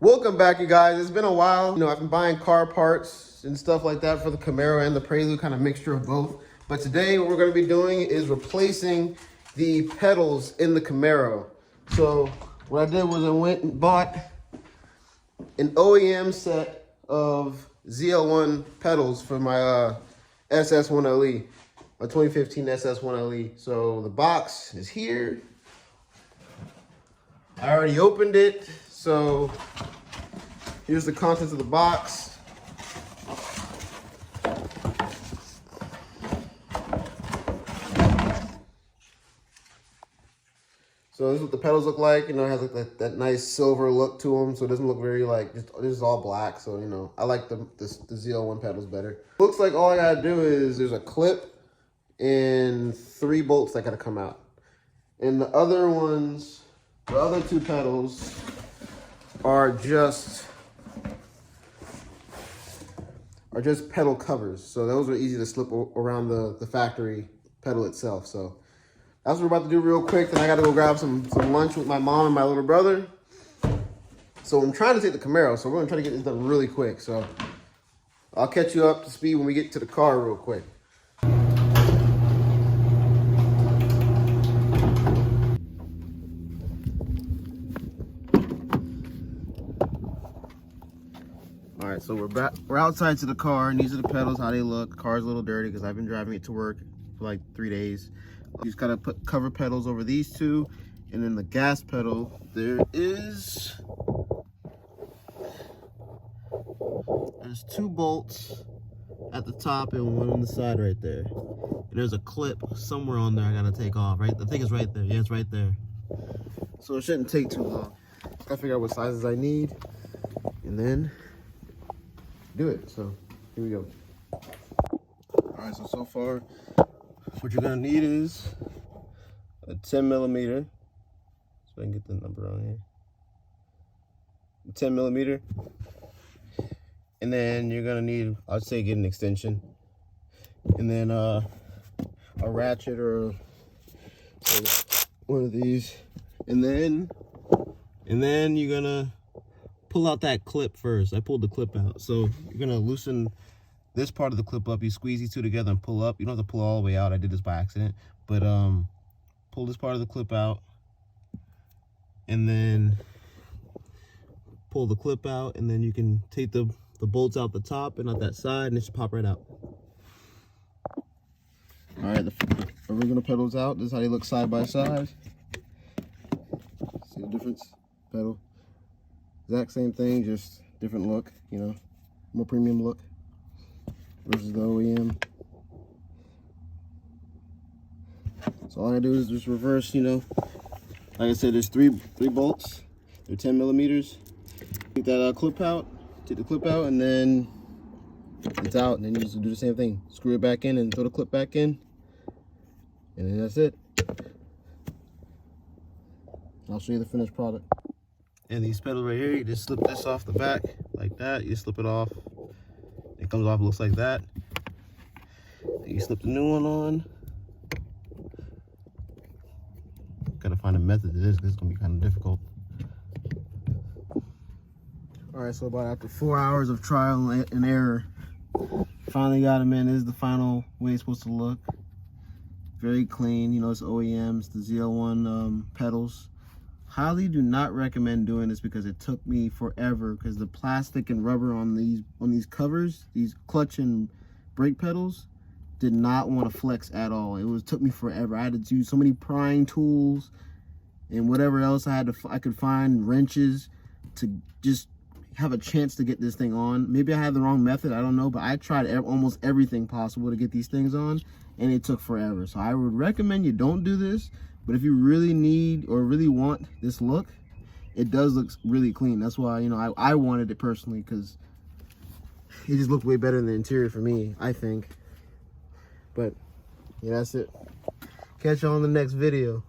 Welcome back, you guys. It's been a while. You know, I've been buying car parts and stuff like that for the Camaro and the Prelude, kind of mixture of both. But today what we're going to be doing is replacing the pedals in the Camaro. So what I did was I went and bought an OEM set of ZL1 pedals for my SS1LE, my 2015 SS1LE. So the box is here. I already opened it, so here's the contents of the box. So this is what the pedals look like. You know, it has like that nice silver look to them, so it doesn't look very like, this is all black. So, you know, I like the ZL1 pedals better. Looks like all I gotta do is there's a clip and 3 bolts that gotta come out. And the other ones, the other 2 pedals are just pedal covers. So those are easy to slip around the factory pedal itself. So that's what we're about to do real quick. Then I got to go grab some lunch with my mom and my little brother. So I'm trying to take the Camaro. So we're going to try to get this done really quick. So I'll catch you up to speed when we get to the car real quick. All right, so we're outside to the car, and these are the pedals, how they look. The car's a little dirty because I've been driving it to work for like 3 days. You just gotta put cover pedals over these 2, and then the gas pedal, there's 2 bolts at the top and 1 on the side right there. And there's a clip somewhere on there I gotta take off, right? I think it's right there. Yeah, it's right there. So it shouldn't take too long. Just gotta figure out what sizes I need, and then do it. So here we go. All right, so far what you're gonna need is a 10 millimeter, so I can get the number on here, 10 millimeter, and then you're gonna need, I'd say, get an extension, and then a ratchet or one of these, and then you're gonna pull out that clip first. I pulled the clip out, so you're gonna loosen this part of the clip up. You squeeze these 2 together and pull up. You don't have to pull all the way out. I did this by accident, but pull this part of the clip out, and then pull the clip out, and then you can take the bolts out the top and out that side, and it should pop right out. All right, the original pedals out. This is how they look side by side. See the difference? Pedal, exact same thing, just different look, you know, more premium look versus the OEM. So all I do is just reverse, you know, like I said, there's three bolts. They're 10 millimeters. Take that clip out, take the clip out, and then it's out, and then you just do the same thing. Screw it back in and throw the clip back in, and then that's it. I'll show you the finished product. And these pedals right here, you just slip this off the back like that. You slip it off. It comes off, looks like that. You slip the new one on. Gotta find a method to this, because it's gonna be kind of difficult. All right, so about after 4 hours of trial and error, finally got them in. This is the final way it's supposed to look. Very clean, you know, it's OEMs, the ZL1 pedals. Highly do not recommend doing this because it took me forever, because the plastic and rubber on these covers, these clutch and brake pedals, did not want to flex at all. It took me forever. I had to use so many prying tools and whatever else I could find, wrenches, to just have a chance to get this thing on. Maybe I had the wrong method, I don't know, but I tried almost everything possible to get these things on, and it took forever. So I would recommend you don't do this. But if you really need or really want this look, it does look really clean. That's why, you know, I wanted it personally, because it just looked way better in the interior for me, I think. But yeah, that's it. Catch you on the next video.